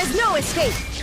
There's no escape!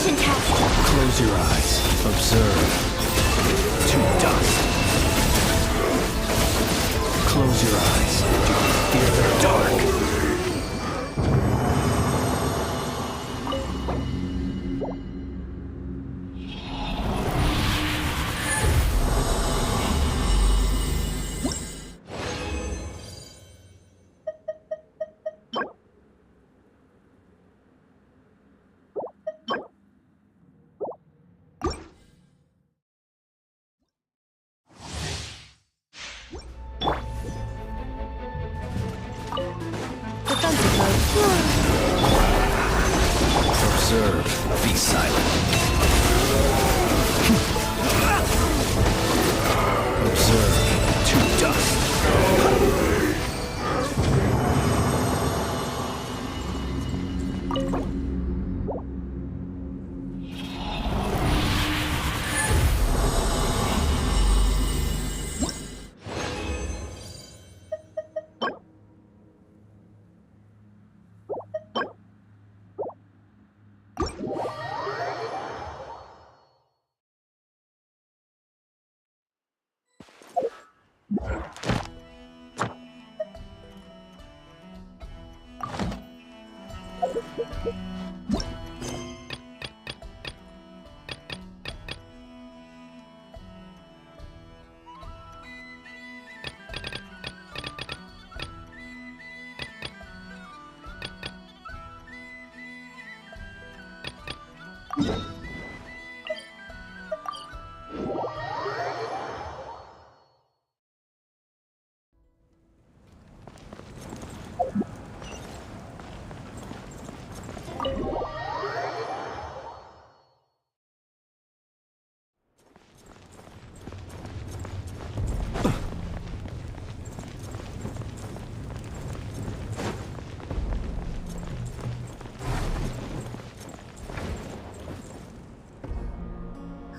Absorption test! Close your eyes. Observe. To dust. Close your eyes. Fear the dark. Observe. Be silent. Observe. To dust.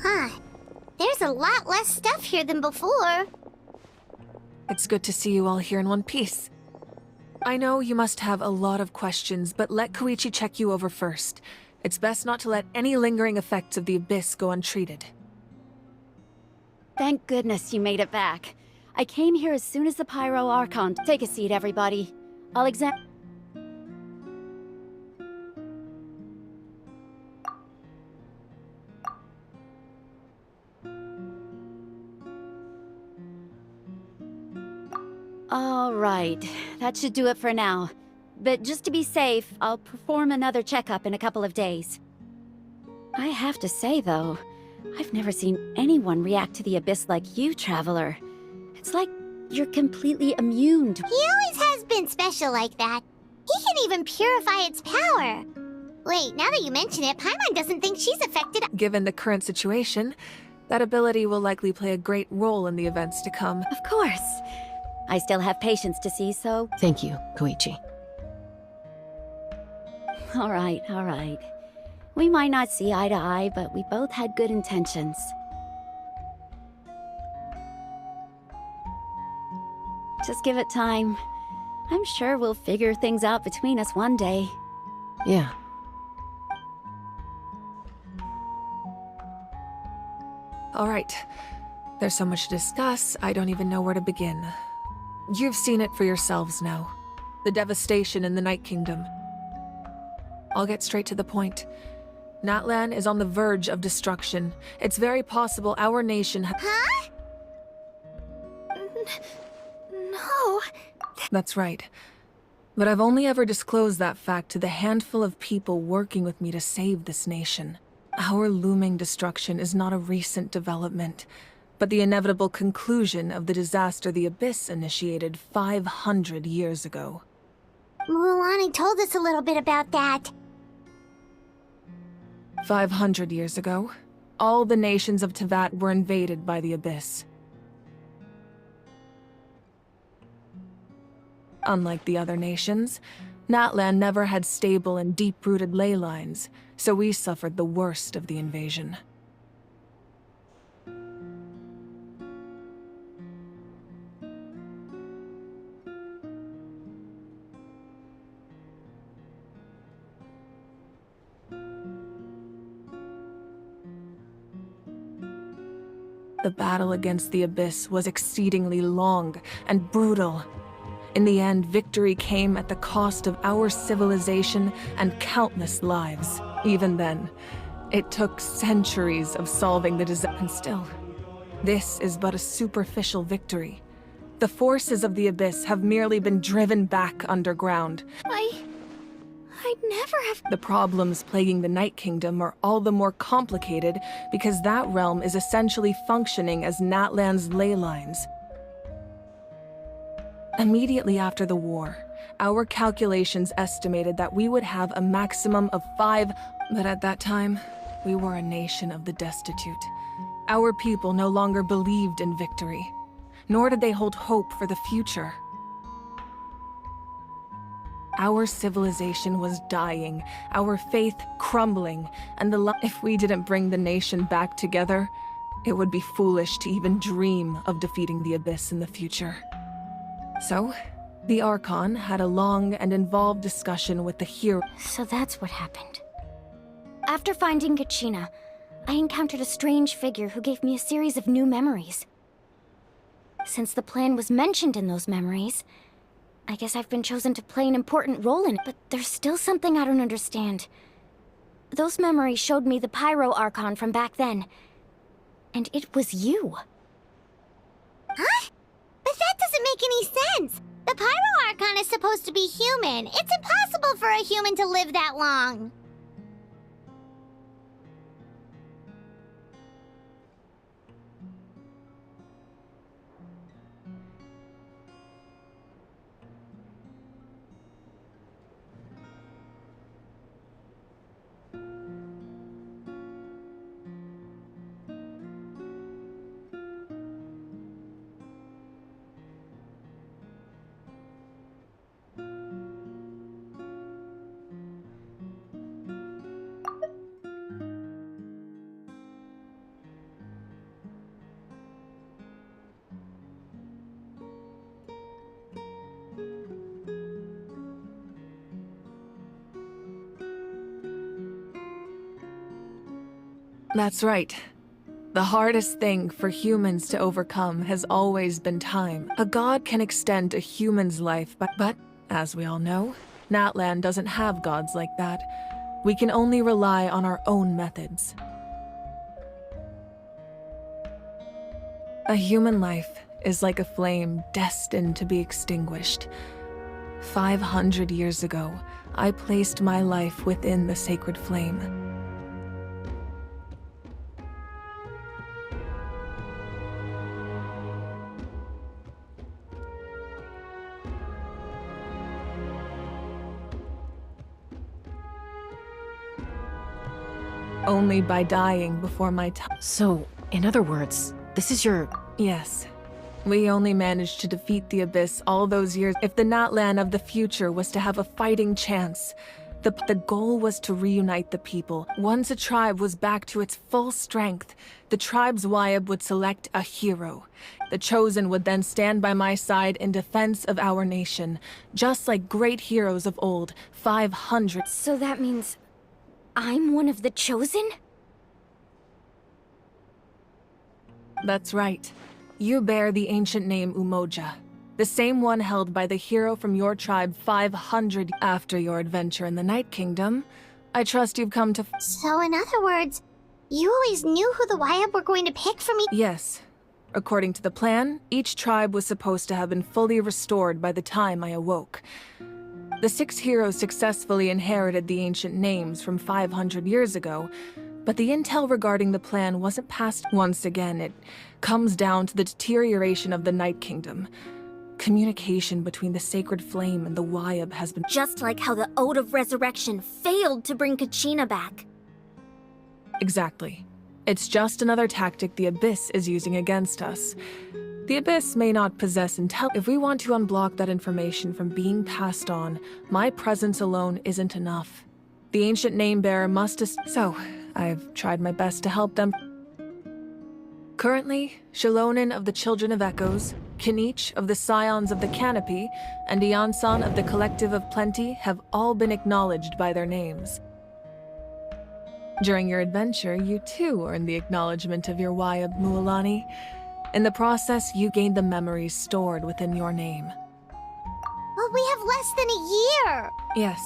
Huh. There's a lot less stuff here than before. It's good to see you all here in one piece. I know you must have a lot of questions, but let Koichi check you over first. It's best not to let any lingering effects of the Abyss go untreated. Thank goodness you made it back. I came here as soon as the Pyro Archon. Take a seat, everybody. I'll examine. All right, that should do it for now. But just to be safe, I'll perform another checkup in a couple of days. I have to say, though, I've never seen anyone react to the Abyss like you, Traveler. It's like you're completely immune to— He always has been special like that. He can even purify its power. Wait, now that you mention it, Paimon doesn't think she's affected. Given the current situation, that ability will likely play a great role in the events to come. Of course. I still have patients to see, so— Thank you, Koichi. All right, all right. We might not see eye to eye, but we both had good intentions. Just give it time. I'm sure we'll figure things out between us one day. Yeah. All right. There's so much to discuss, I don't even know where to begin. You've seen it for yourselves now. The devastation in the Night Kingdom. I'll get straight to the point. Natlan is on the verge of destruction. It's very possible our nation Huh? No. That's right. But I've only ever disclosed that fact to the handful of people working with me to save this nation. Our looming destruction is not a recent development, but the inevitable conclusion of the disaster the Abyss initiated 500 years ago. Mulani told us a little bit about that. 500 years ago, all the nations of Teyvat were invaded by the Abyss. Unlike the other nations, Natlan never had stable and deep-rooted ley lines, so we suffered the worst of the invasion. The battle against the Abyss was exceedingly long and brutal. In the end, victory came at the cost of our civilization and countless lives. Even then, it took centuries of solving the disaster. And still, this is but a superficial victory. The forces of the Abyss have merely been driven back underground. I'd never have. The problems plaguing the Night Kingdom are all the more complicated because that realm is essentially functioning as Natlan's ley lines. Immediately after the war, our calculations estimated that we would have a maximum of 5 But at that time, we were a nation of the destitute. Our people no longer believed in victory, nor did they hold hope for the future. Our civilization was dying, our faith crumbling, and if we didn't bring the nation back together, it would be foolish to even dream of defeating the Abyss in the future. So, the Archon had a long and involved discussion with the hero. So that's what happened. After finding Kachina, I encountered a strange figure who gave me a series of new memories. Since the plan was mentioned in those memories, I guess I've been chosen to play an important role in it, but there's still something I don't understand. Those memories showed me the Pyro Archon from back then, and it was you. Huh? But that doesn't make any sense! The Pyro Archon is supposed to be human. It's impossible for a human to live that long. That's right. The hardest thing for humans to overcome has always been time. A god can extend a human's life, but as we all know, Natlan doesn't have gods like that. We can only rely on our own methods. A human life is like a flame destined to be extinguished. 500 years ago, I placed my life within the sacred flame. Only by dying before my time. So, in other words, this is your... Yes. We only managed to defeat the Abyss all those years. If the Natlan of the future was to have a fighting chance, the goal was to reunite the people. Once a tribe was back to its full strength, the tribe's Wyab would select a hero. The Chosen would then stand by my side in defense of our nation, just like great heroes of old, 500. So that means I'm one of the Chosen? That's right. You bear the ancient name Umoja, the same one held by the hero from your tribe 500 after your adventure in the Night Kingdom. I trust you've come to... So in other words, you always knew who the Wyab were going to pick for me? Yes. According to the plan, each tribe was supposed to have been fully restored by the time I awoke. The 6 heroes successfully inherited the ancient names from 500 years ago, but the intel regarding the plan wasn't passed. Once again, it comes down to the deterioration of the Night Kingdom. Communication between the Sacred Flame and the Wyab has been... Just like how the Ode of Resurrection failed to bring Kachina back. Exactly. It's just another tactic the Abyss is using against us. The Abyss may not possess intel. If we want to unblock that information from being passed on, my presence alone isn't enough. The ancient name-bearer must... So, I've tried my best to help them. Currently, Shalonin of the Children of Echoes, Kinich of the Scions of the Canopy, and Iansan of the Collective of Plenty have all been acknowledged by their names. During your adventure, you too earned the acknowledgement of your Wyab, Mualani. In the process, you gained the memories stored within your name. But we have less than a year! Yes,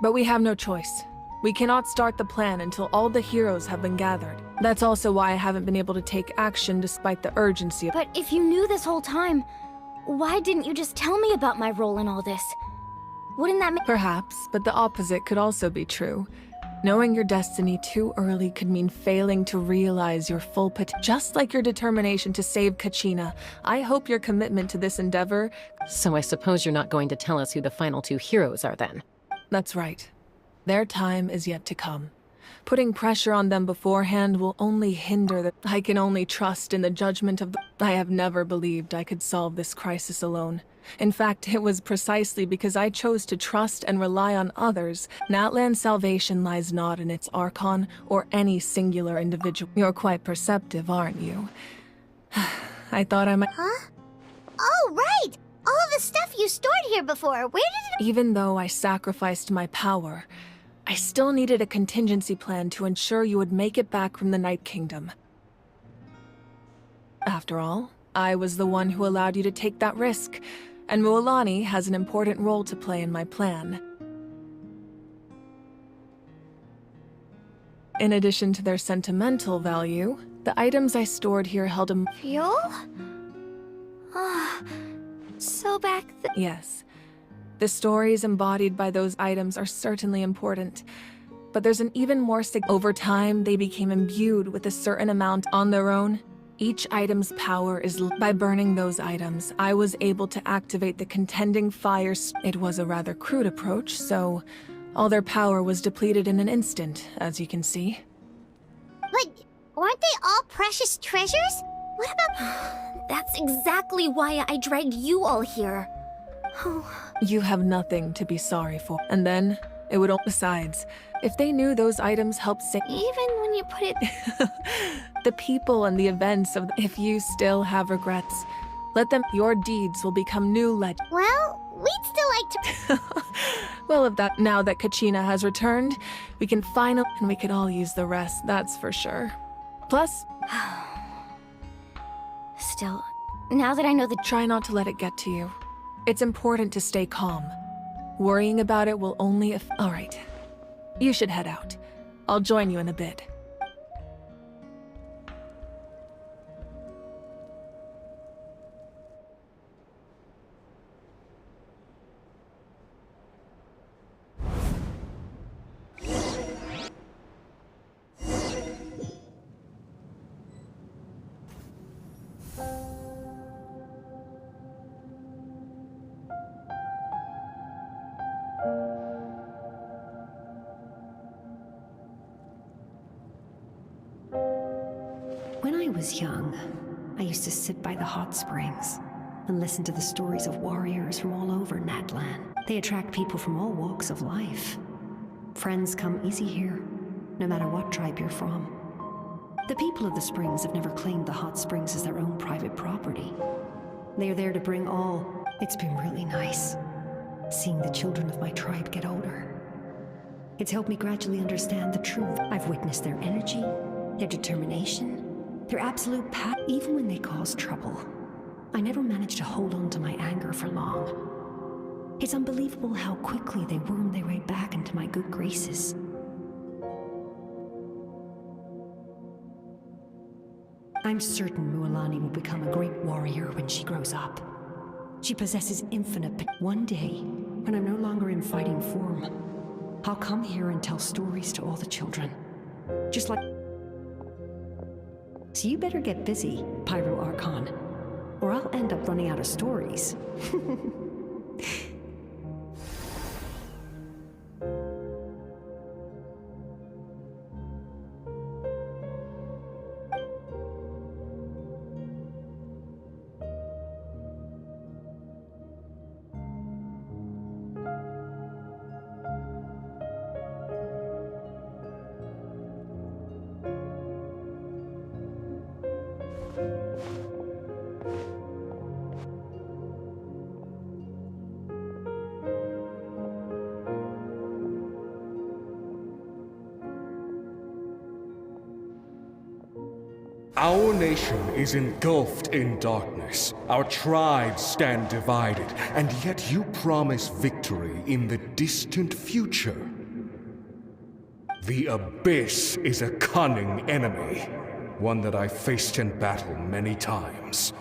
but we have no choice. We cannot start the plan until all the heroes have been gathered. That's also why I haven't been able to take action despite the urgency. But if you knew this whole time, why didn't you just tell me about my role in all this? Wouldn't that make... Perhaps, but the opposite could also be true. Knowing your destiny too early could mean failing to realize your full potential. Just like your determination to save Kachina, I hope your commitment to this endeavor... So I suppose you're not going to tell us who the final 2 heroes are then? That's right. Their time is yet to come. Putting pressure on them beforehand will only hinder the— I can only trust in the judgment of the— I have never believed I could solve this crisis alone. In fact, it was precisely because I chose to trust and rely on others. Natlan's salvation lies not in its Archon or any singular individual. You're quite perceptive, aren't you? I thought I might— Huh? Oh, right! All of the stuff you stored here before, where did it— Even though I sacrificed my power, I still needed a contingency plan to ensure you would make it back from the Night Kingdom. After all, I was the one who allowed you to take that risk, and Mualani has an important role to play in my plan. In addition to their sentimental value, the items I stored here held a— Fuel? Ah, so back th— Yes. The stories embodied by those items are certainly important, but there's an even more over time, they became imbued with a certain amount on their own. Each item's power is by burning those items, I was able to activate the contending fires. It was a rather crude approach, so all their power was depleted in an instant, as you can see. But weren't they all precious treasures? What about— That's exactly why I dragged you all here. Oh, You have nothing to be sorry for. And then, it would all— Besides, if they knew those items helped save— even when you put it— the people and the events of— If you still have regrets, let them— Your deeds will become new legend. Well, we'd still like to— Well, if that— Now that Kachina has returned, we can finally— And we could all use the rest, that's for sure. Plus, Still, now that I know the— try not to let it get to you. It's important to stay calm. Worrying about it will only— All right. You should head out. I'll join you in a bit. When I was young, I used to sit by the hot springs and listen to the stories of warriors from all over Natlan. They attract people from all walks of life. Friends come easy here, no matter what tribe you're from. The people of the springs have never claimed the hot springs as their own private property. They are there to bring all. It's been really nice, seeing the children of my tribe get older. It's helped me gradually understand the truth. I've witnessed their energy, their determination, their absolute even when they cause trouble. I never managed to hold on to my anger for long. It's unbelievable how quickly they worm their way back into my good graces. I'm certain Mualani will become a great warrior when she grows up. She possesses infinite One day, when I'm no longer in fighting form, I'll come here and tell stories to all the children. Just like... So you better get busy, Pyro Archon, or I'll end up running out of stories. Our nation is engulfed in darkness. Our tribes stand divided, and yet you promise victory in the distant future. The Abyss is a cunning enemy, one that I faced in battle many times.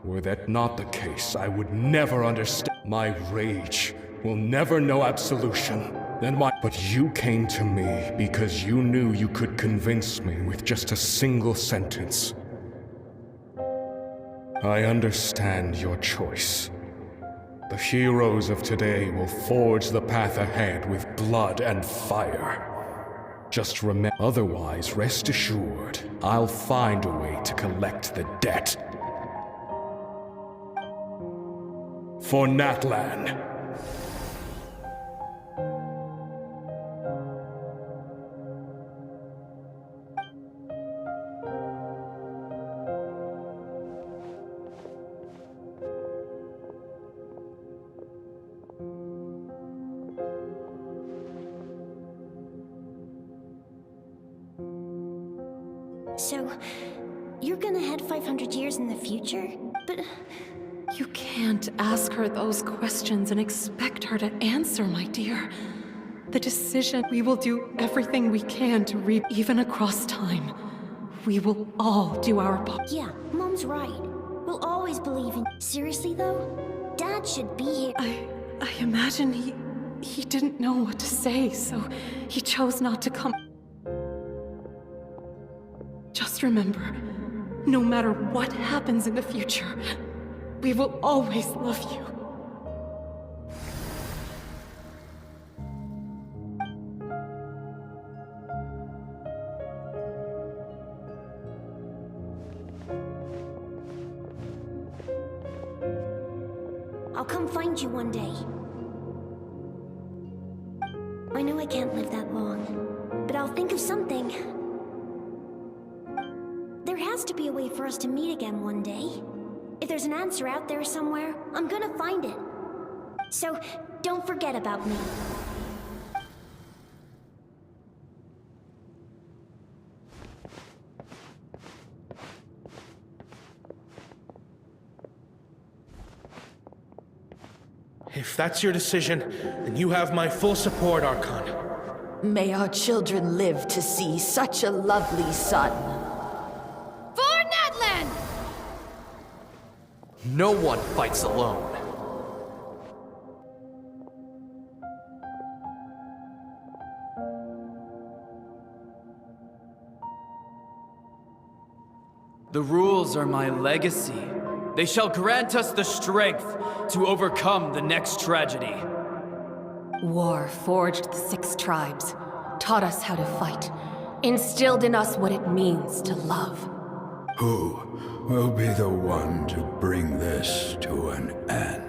Were that not the case, I would never understand. My rage will never know absolution. But you came to me because you knew you could convince me with just a single sentence. I understand your choice. The heroes of today will forge the path ahead with blood and fire. Just remember, otherwise, rest assured, I'll find a way to collect the debt. For Natlan. So, you're gonna head 500 years in the future? But... You can't ask her those questions and expect her to answer, my dear. The decision, we will do everything we can to reap even across time. We will all do our part. yeah, Mom's right. We'll always believe in... Seriously, though? Dad should be here. I imagine he didn't know what to say, so he chose not to come. Just remember, no matter what happens in the future, we will always love you. I'll come find you one day. I know I can't live that long, but I'll think of something. There has to be a way for us to meet again one day. If there's an answer out there somewhere, I'm gonna find it. So, don't forget about me. If that's your decision, then you have my full support, Archon. May our children live to see such a lovely son. For Natlan! No one fights alone. The rules are my legacy. They shall grant us the strength to overcome the next tragedy. War forged the 6 tribes, taught us how to fight, instilled in us what it means to love. Who will be the one to bring this to an end?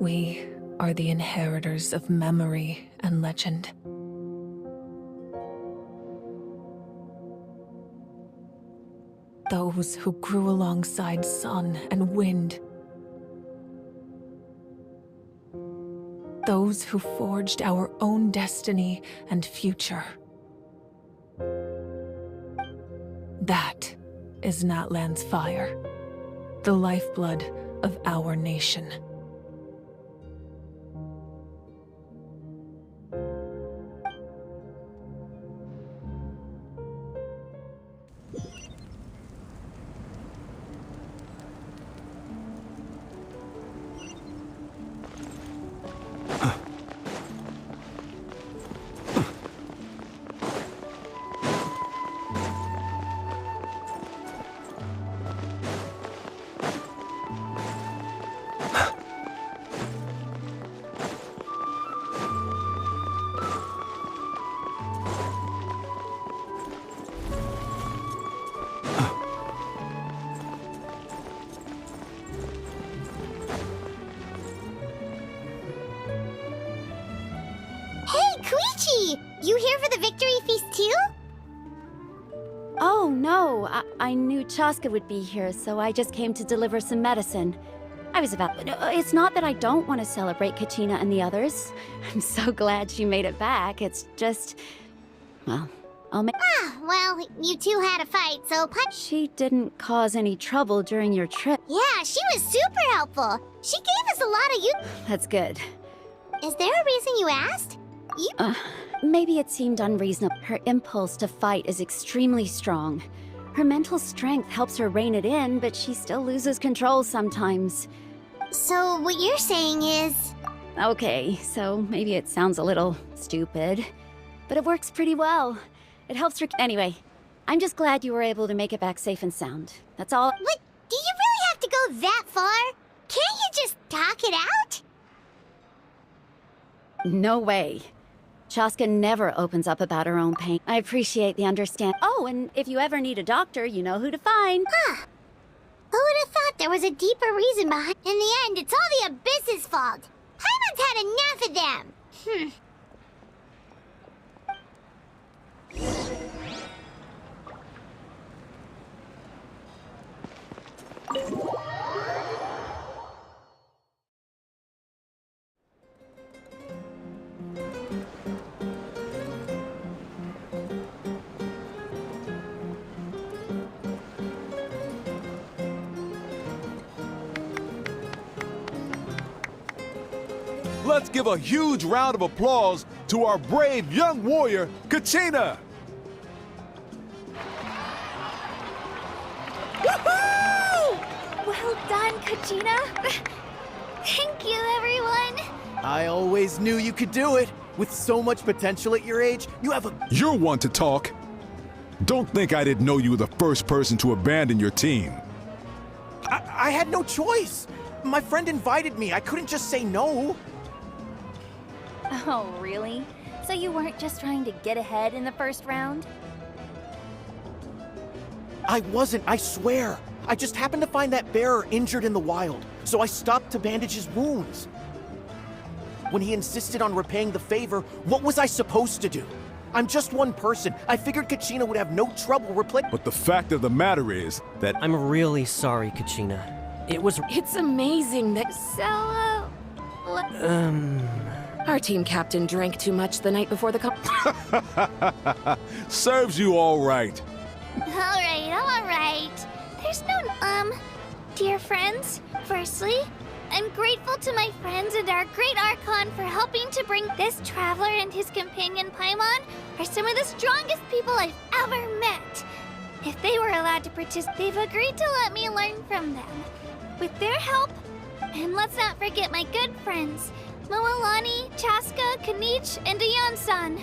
We are the inheritors of memory and legend. Those who grew alongside sun and wind. Those who forged our own destiny and future. That is Natlan's fire, the lifeblood of our nation. You here for the victory feast too? Oh, no. I knew Chaska would be here, so I just came to deliver some medicine. I was about... It's not that I don't want to celebrate Kachina and the others. I'm so glad she made it back. It's just... Well, I'll make... Ah, well, you two had a fight, so She didn't cause any trouble during your trip. Yeah, she was super helpful. She gave us a lot of That's good. Is there a reason you asked? Maybe it seemed unreasonable. Her impulse to fight is extremely strong. Her mental strength helps her rein it in, but she still loses control sometimes. So what you're saying is... Okay, so maybe it sounds a little stupid, but it works pretty well. It helps her... Anyway, I'm just glad you were able to make it back safe and sound. That's all... But do you really have to go that far? Can't you just talk it out? No way. Chaska never opens up about her own pain. I appreciate the understand. Oh, and if you ever need a doctor, you know who to find. Huh. Who would have thought there was a deeper reason behind? In the end, it's all the Abyss's fault. Paimon's had enough of them. Let's give a huge round of applause to our brave young warrior, Kachina! Woohoo! Well done, Kachina. Thank you, everyone. I always knew you could do it. With so much potential at your age, you have a... You're one to talk. Don't think I didn't know you were the first person to abandon your team. I had no choice. My friend invited me. I couldn't just say no. Oh, really? So you weren't just trying to get ahead in the first round? I wasn't, I swear. I just happened to find that bearer injured in the wild, so I stopped to bandage his wounds. When he insisted on repaying the favor, what was I supposed to do? I'm just one person. I figured Kachina would have no trouble replacing. But the fact of the matter is that I'm really sorry, Kachina. It's amazing that... So, Our team captain drank too much the night before the serves you all right. All right. There's no, dear friends, firstly, I'm grateful to my friends and our great Archon for helping to bring this traveler and his companion Paimon are some of the strongest people I've ever met. If they were allowed to participate, they've agreed to let me learn from them. With their help, and let's not forget my good friends, Moalani, Chaska, Kanich, and Ayan-san.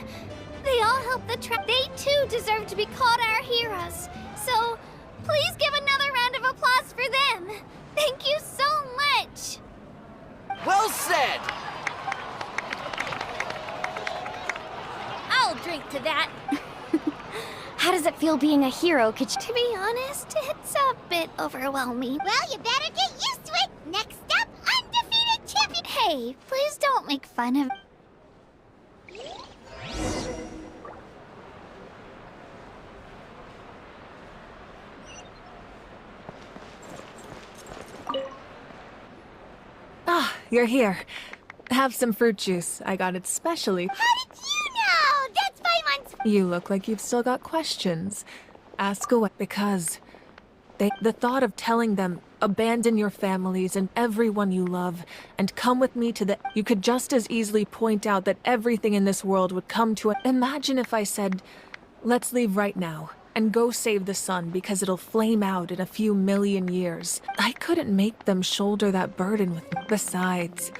They all helped the They too deserve to be called our heroes. So, please give another round of applause for them. Thank you so much. Well said! I'll drink to that. How does it feel being a hero, To be honest, it's a bit overwhelming. well, you better get used to it. Next up, undefeated champion. Hey, please don't make fun of... Ah, you're here. Have some fruit juice. I got it specially. How did you know? That's Paimon's... You look like you've still got questions. Ask away. Because the thought of telling them, abandon your families and everyone you love, and come with me to the... You could just as easily point out that everything in this world would come to a... Imagine if I said, let's leave right now, and go save the sun because it'll flame out in a few million years. I couldn't make them shoulder that burden with me. Besides,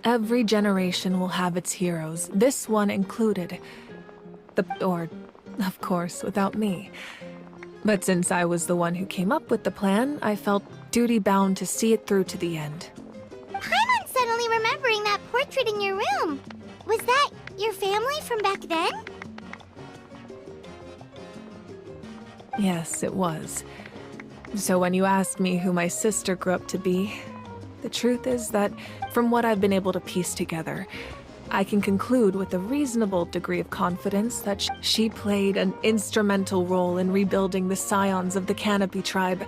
every generation will have its heroes, this one included. Or, of course, without me. But since I was the one who came up with the plan, I felt duty-bound to see it through to the end. Paimon's suddenly remembering that portrait in your room. Was that your family from back then? Yes, it was. So when you asked me who my sister grew up to be, the truth is that, from what I've been able to piece together, I can conclude with a reasonable degree of confidence that she played an instrumental role in rebuilding the scions of the Canopy tribe,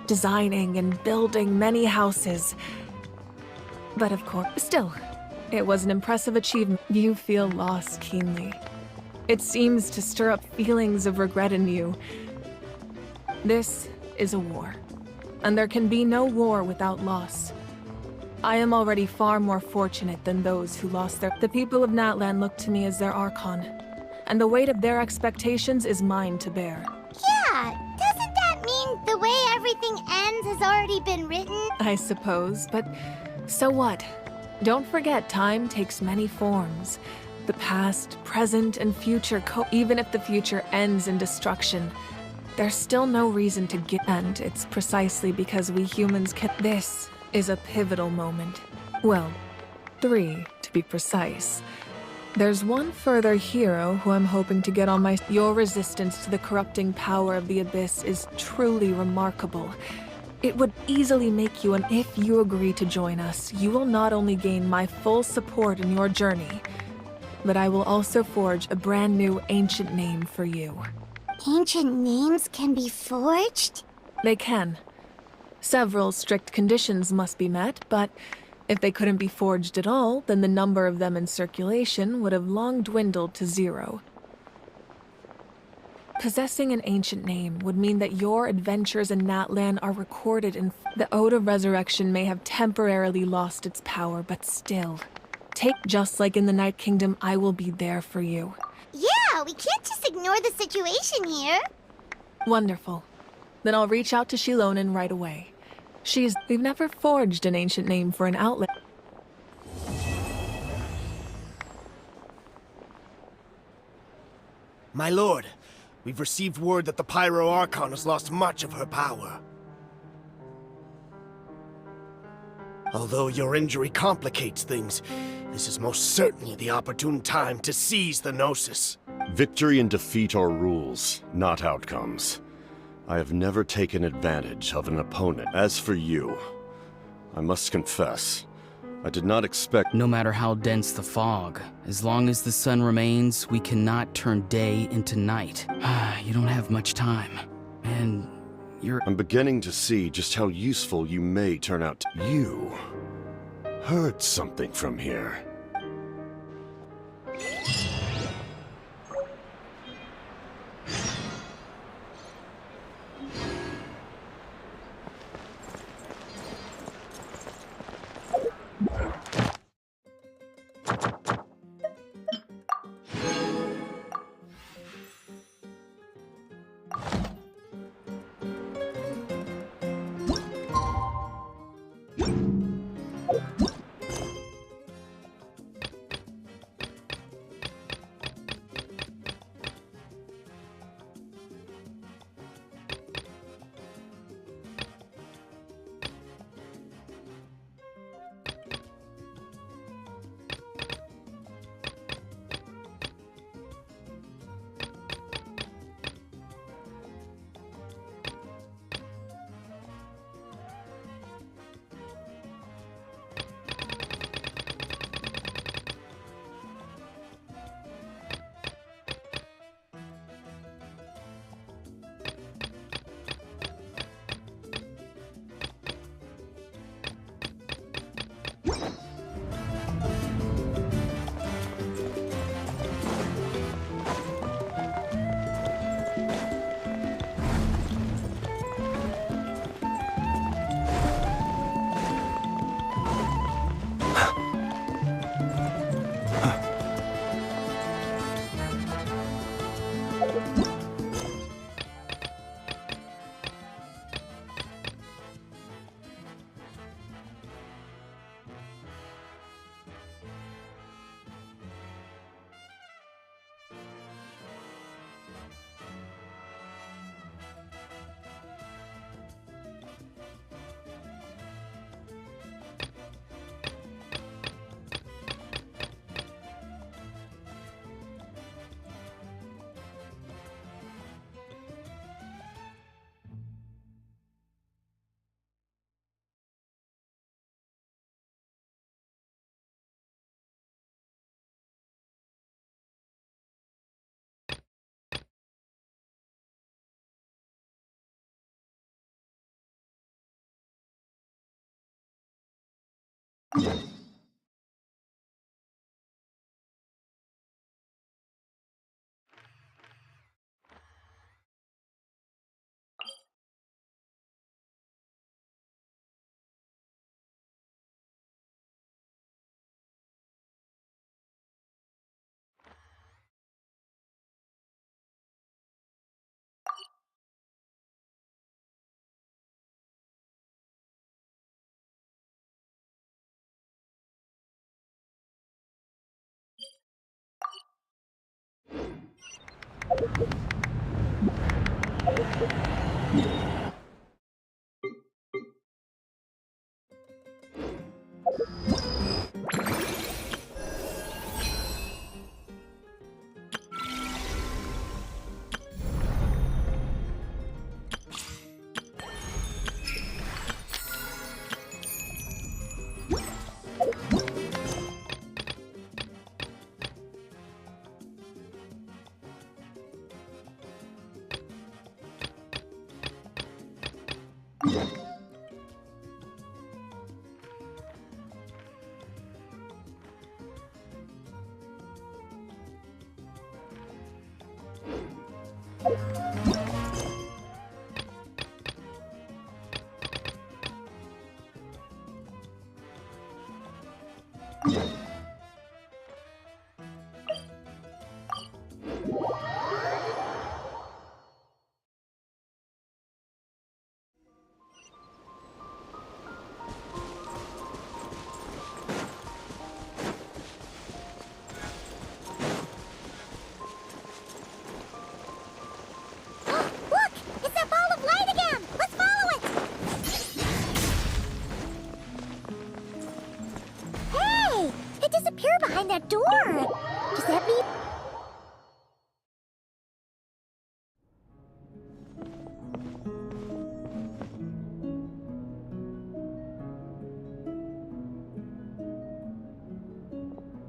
designing and building many houses. But of course, still, it was an impressive achievement. You feel loss keenly. It seems to stir up feelings of regret in you. This is a war, and there can be no war without loss. I am already far more fortunate than those who lost their... The people of Natlan look to me as their Archon, and the weight of their expectations is mine to bear. Yeah, doesn't that mean the way everything ends has already been written? I suppose, but so what? Don't forget, time takes many forms. The past, present, and future even if the future ends in destruction, there's still no reason to get... And it's precisely because we humans can... This is a pivotal moment. Well, 3 to be precise. There's one further hero who I'm hoping to get on my... Your resistance to the corrupting power of the Abyss is truly remarkable. It would easily make you if you agree to join us, you will not only gain my full support in your journey, but I will also forge a brand new ancient name for you. Ancient names can be forged? They can. Several strict conditions must be met, but if they couldn't be forged at all, then the number of them in circulation would have long dwindled to 0. Possessing an ancient name would mean that your adventures in Natlan are recorded in... The Ode of Resurrection may have temporarily lost its power, but still. Just like in the Night Kingdom, I will be there for you. Yeah, we can't just ignore the situation here. Wonderful. Then I'll reach out to Shilonen right away. We've never forged an ancient name for an outlet. My lord, we've received word that the Pyro Archon has lost much of her power. Although your injury complicates things, this is most certainly the opportune time to seize the Gnosis. Victory and defeat are rules, not outcomes. I have never taken advantage of an opponent. As for you, I must confess, I did not expect... No matter how dense the fog, as long as the sun remains, we cannot turn day into night. You don't have much time, and you're... I'm beginning to see just how useful you may turn out to... You heard something from here. Look! It's that ball of light again! Let's follow it! Hey! It disappeared behind that door! Does that mean...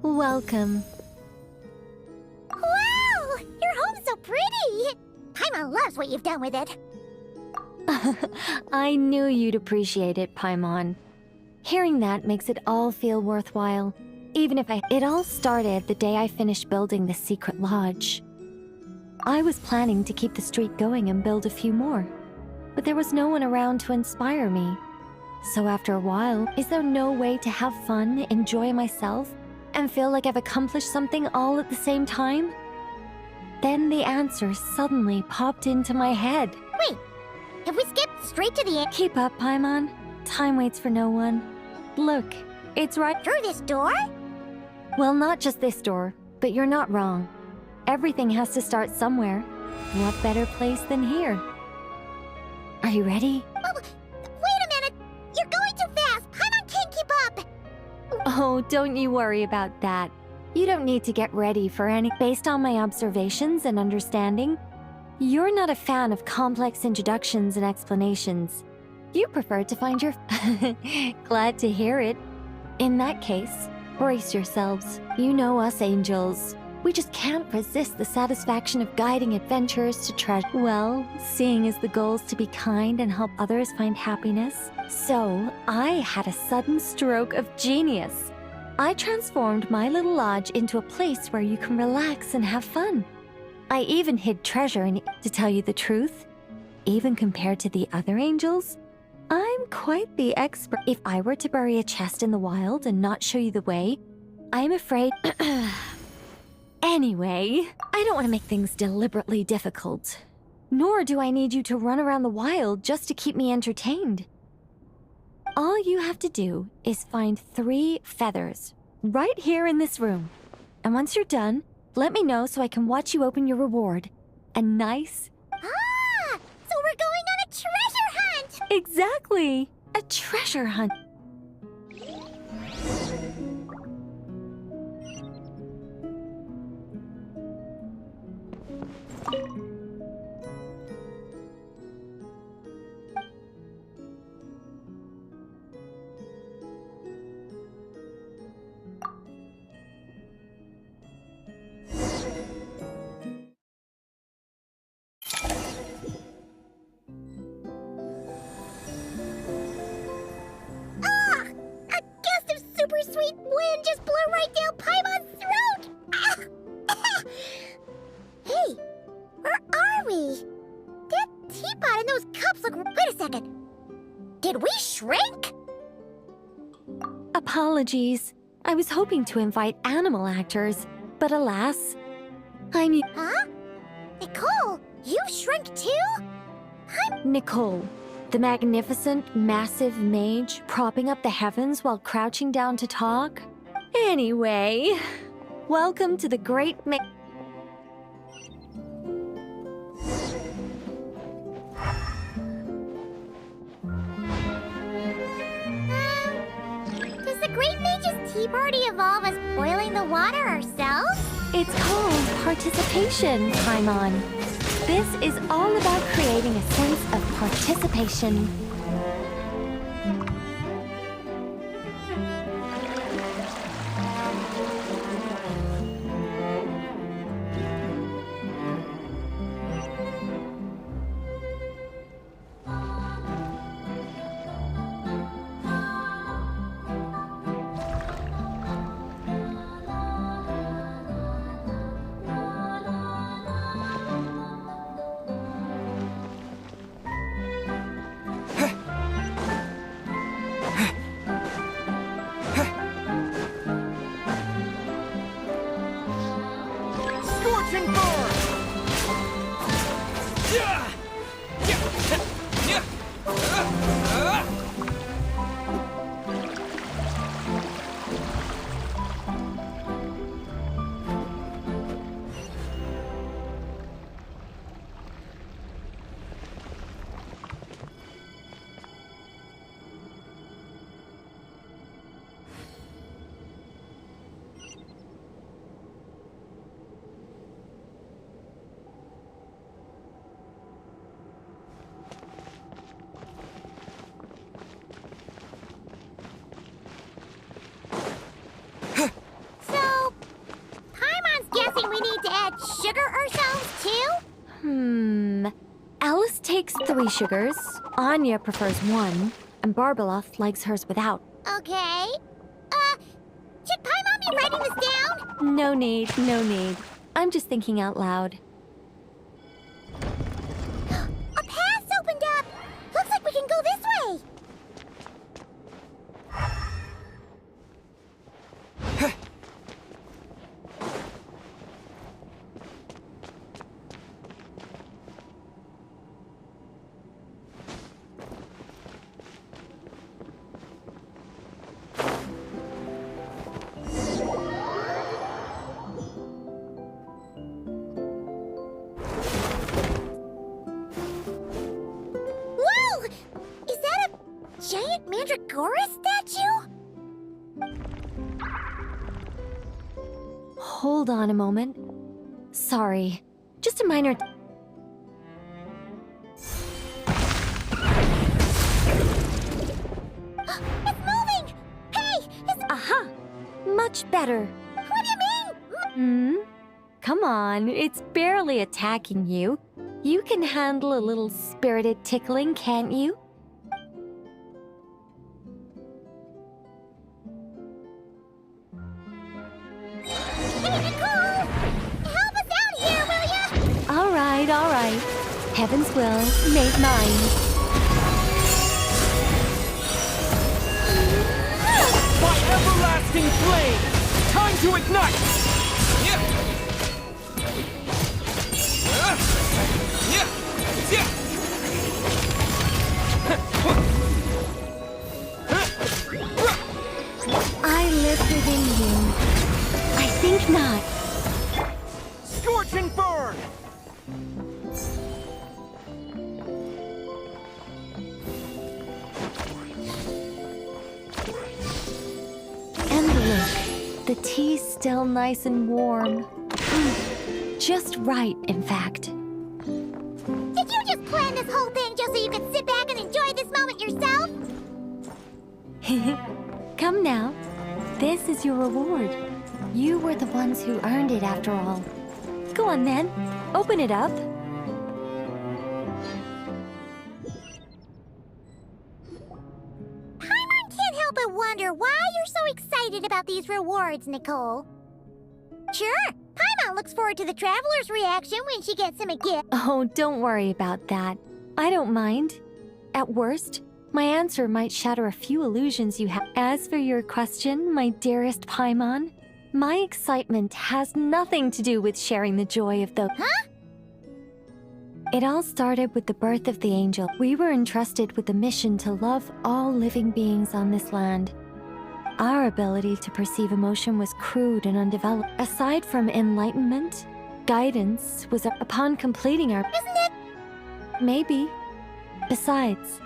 Welcome. Wow! Your home's so pretty! Paimon loves what you've done with it. I knew you'd appreciate it, Paimon. Hearing that makes it all feel worthwhile. Even if It all started the day I finished building the secret lodge. I was planning to keep the streak going and build a few more, but there was no one around to inspire me. So after a while, is there no way to have fun, enjoy myself, and feel like I've accomplished something all at the same time? Then the answer suddenly popped into my head. Wait, have we skipped straight to the end? Keep up, Paimon. Time waits for no one. Look, it's right through this door? Well, not just this door, but you're not wrong. Everything has to start somewhere. What better place than here? Are you ready? Oh, wait a minute! You're going too fast! Paimon can't keep up! Oh, don't you worry about that. You don't need to get ready for any. Based on my observations and understanding, you're not a fan of complex introductions and explanations. You prefer to find your... Glad to hear it. In that case, brace yourselves. You know us angels. We just can't resist the satisfaction of guiding adventurers to treasure. Well, seeing as the goal's to be kind and help others find happiness, so I had a sudden stroke of genius. I transformed my little lodge into a place where you can relax and have fun. I even hid treasure in it. To tell you the truth, even compared to the other angels, I'm quite the expert. If I were to bury a chest in the wild and not show you the way, I'm afraid... Anyway, I don't want to make things deliberately difficult. Nor do I need you to run around the wild just to keep me entertained. All you have to do is find 3 feathers right here in this room. And once you're done, let me know so I can watch you open your reward. A nice... Ah! So we're going on a treasure hunt! Exactly! A treasure hunt. Super sweet wind just blew right down Paimon's throat! Hey, where are we? That teapot and those cups look... Wait a second. Did we shrink? Apologies. I was hoping to invite animal actors, but alas, I'm... Huh? Nicole, you shrunk too? Nicole, the magnificent, massive mage propping up the heavens while crouching down to talk? Anyway, welcome to the great Does the Great Mage's tea party evolve as boiling the water ourselves? It's called participation, Paimon. This is all about creating a sense of participation. suggesting we need to add sugar ourselves too? Alice takes 3 sugars, Anya prefers 1, and Barbeloth likes hers without. Okay. Should Paimon be writing this down? No need, no need. I'm just thinking out loud. A path opened up! Looks like we can go this way! Giant Mandragora statue? Hold on a moment. Sorry. Just a minor... It's moving! Hey! It's... Aha! Much better. What do you mean? Come on, it's barely attacking you. You can handle a little spirited tickling, can't you? All right. Heaven's will, made mine. By everlasting flame! Time to ignite! I live within you. I think not. Scorch and burn! And look, the tea's still nice and warm. Just right, in fact. Did you just plan this whole thing just so you could sit back and enjoy this moment yourself? Come now. This is your reward. You were the ones who earned it after all. Go on then. Open it up. Paimon can't help but wonder why you're so excited about these rewards, Nicole. Sure, Paimon looks forward to the traveler's reaction when she gets him a gift. Oh, don't worry about that. I don't mind. At worst, my answer might shatter a few illusions you have. As for your question, my dearest Paimon, my excitement has nothing to do with sharing the joy of the... Huh? It all started with the birth of the angel. We were entrusted with the mission to love all living beings on this land. Our ability to perceive emotion was crude and undeveloped. Aside from enlightenment, guidance was upon completing our... Isn't it? Maybe. Besides...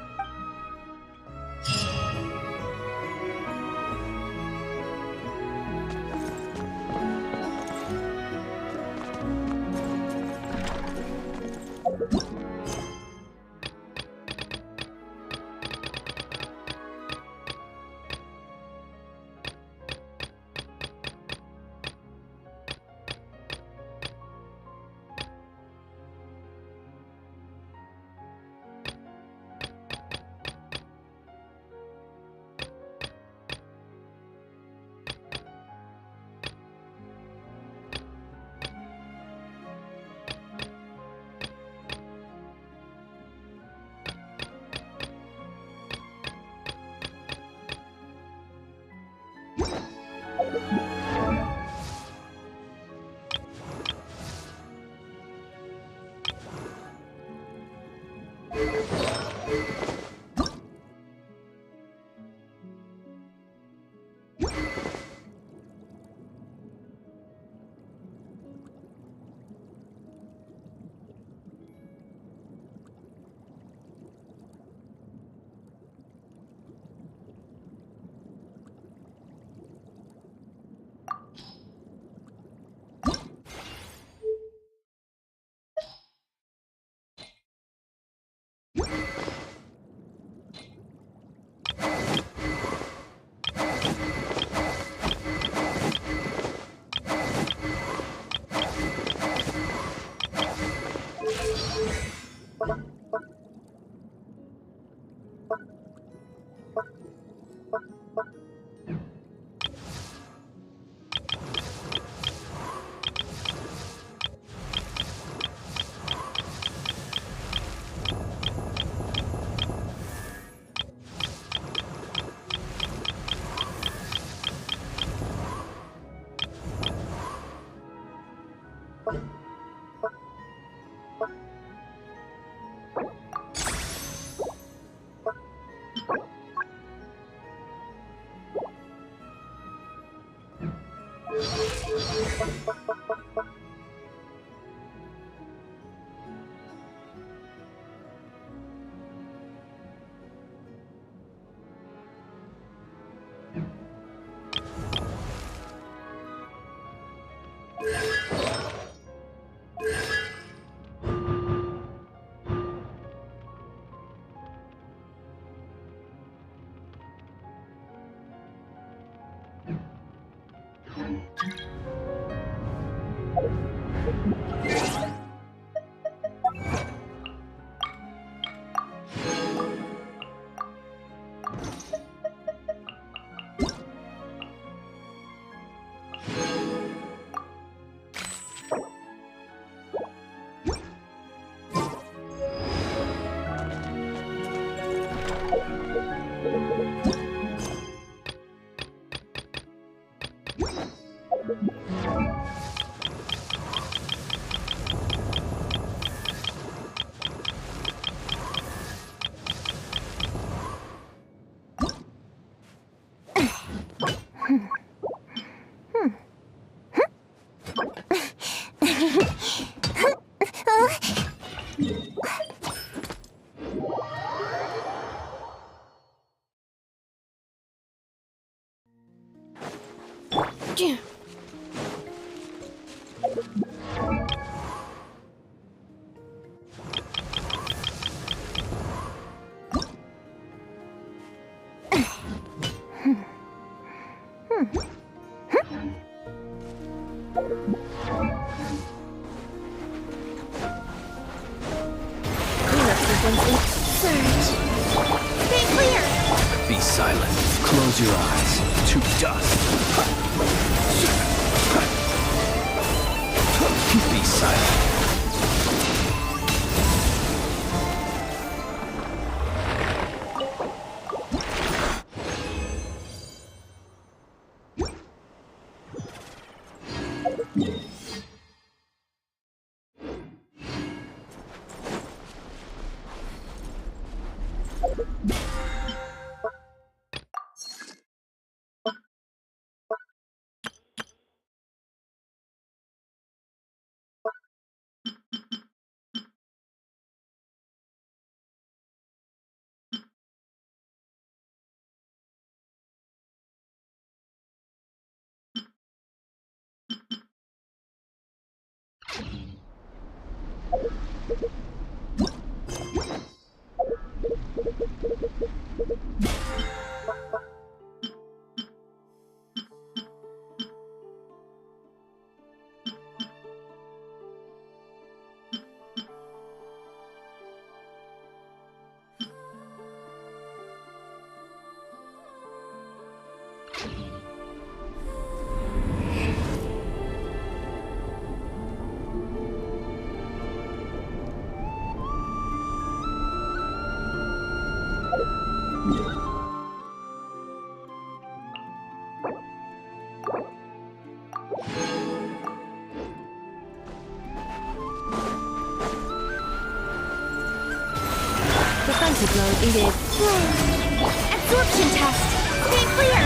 Stay clear! Be silent. Close your eyes. To dust. Be silent. Defensive mode engaged. Absorption test! Stay clear!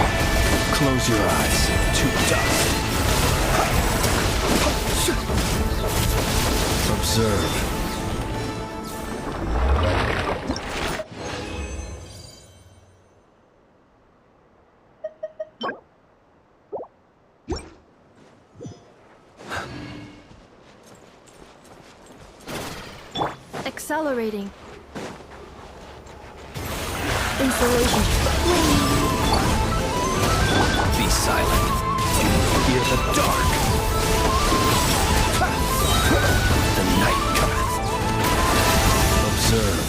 Close your eyes. To dust. Observe. Accelerating. Installation. Be silent. Do you hear the dark? The night cometh. Observe.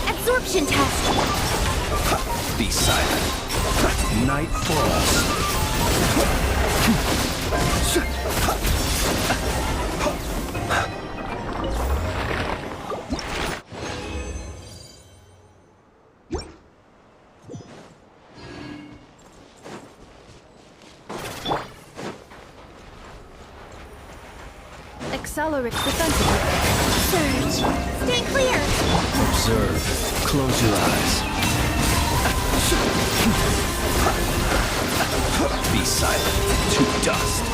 Absorption test. Be silent. Night falls. Accelerate defensively. Surge. Stay clear. Observe. Close your eyes. Be silent. To dust.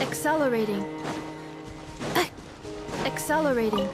Accelerating. Accelerating.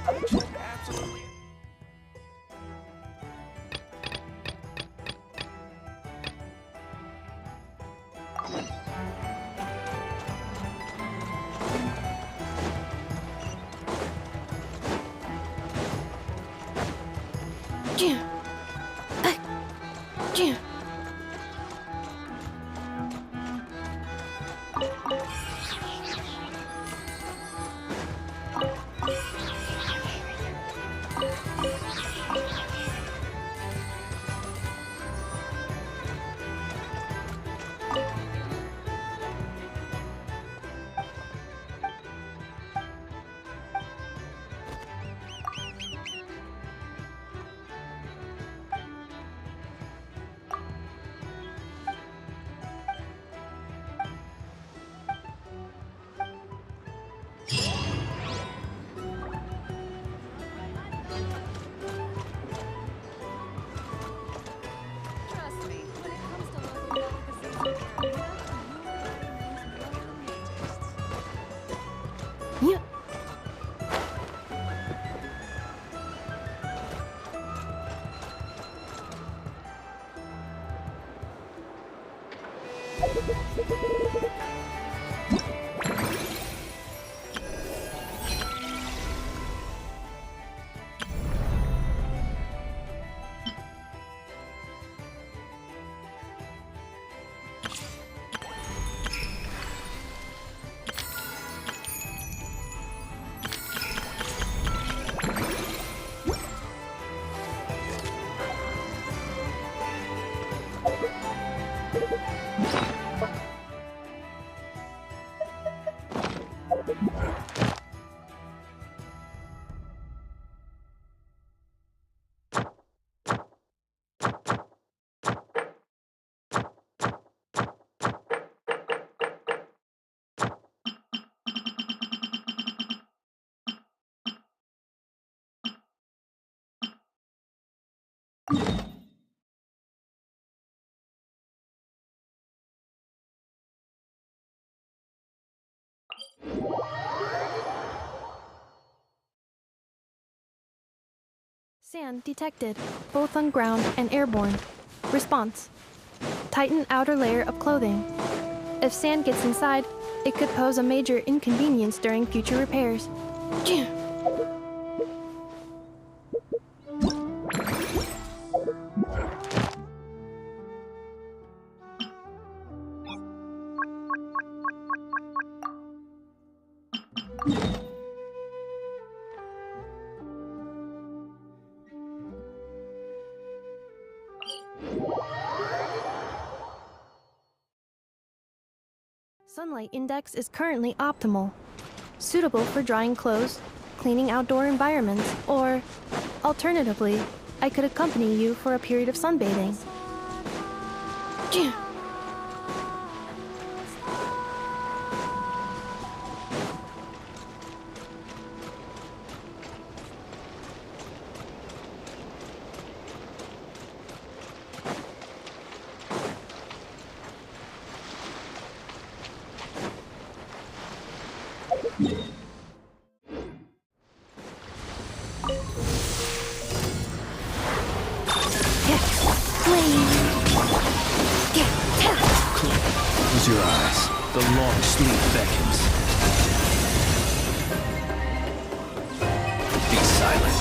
Absolutely. Sand detected, both on ground and airborne. Response: tighten outer layer of clothing. If sand gets inside, it could pose a major inconvenience during future repairs. Sunlight index is currently optimal, suitable for drying clothes, cleaning outdoor environments, or, alternatively, I could accompany you for a period of sunbathing. Close your eyes. The long sleep beckons. Be silent.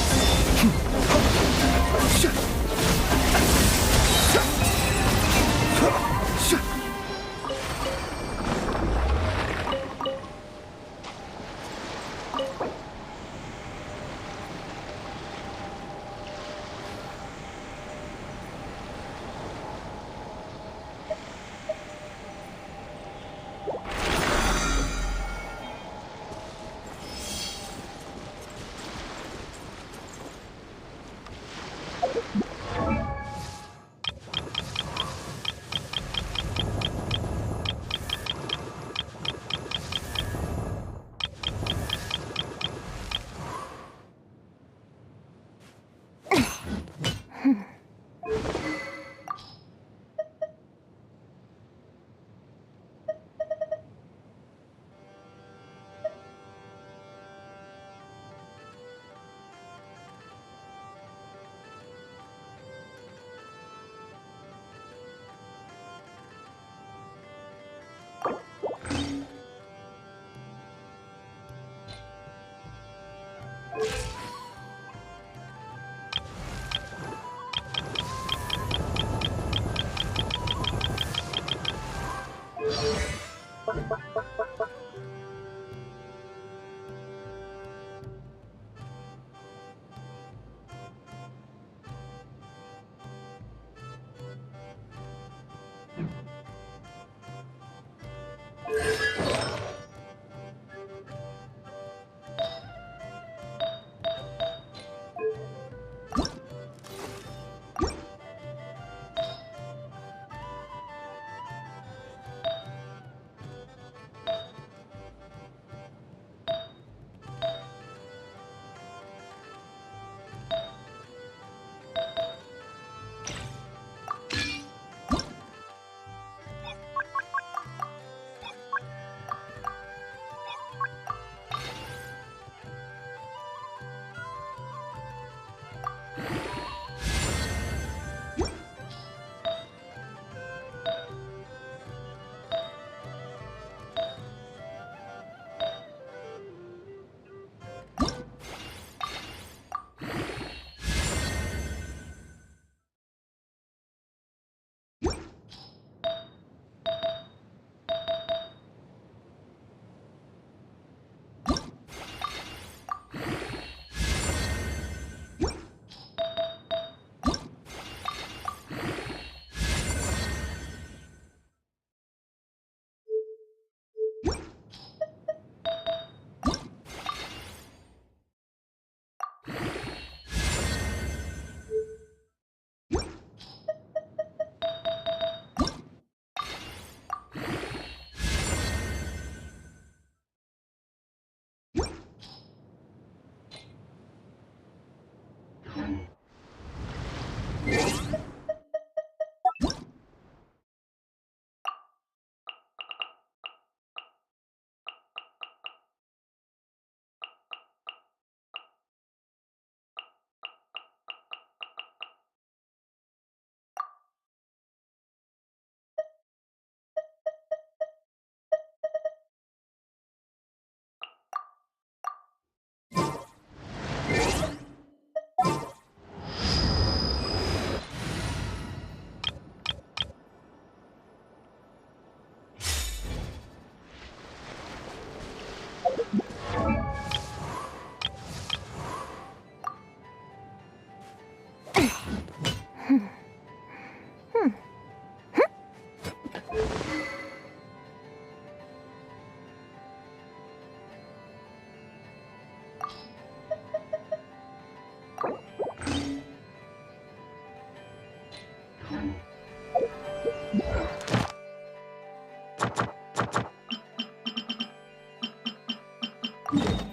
You